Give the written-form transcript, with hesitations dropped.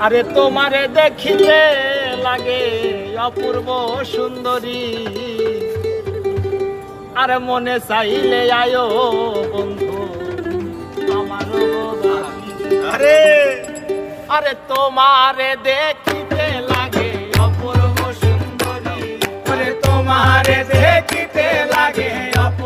আরে তোমারে দেখিতে লাগে অপূর্ব সুন্দরী, আরে মনে চাইলে আয়ো বন্ধু আমারও বাড়ি। আরে আরে তোমারে দেখিতে লাগে অপূর্ব সুন্দরী, আরে তোমারে দেখিতে লাগে অপূর্ব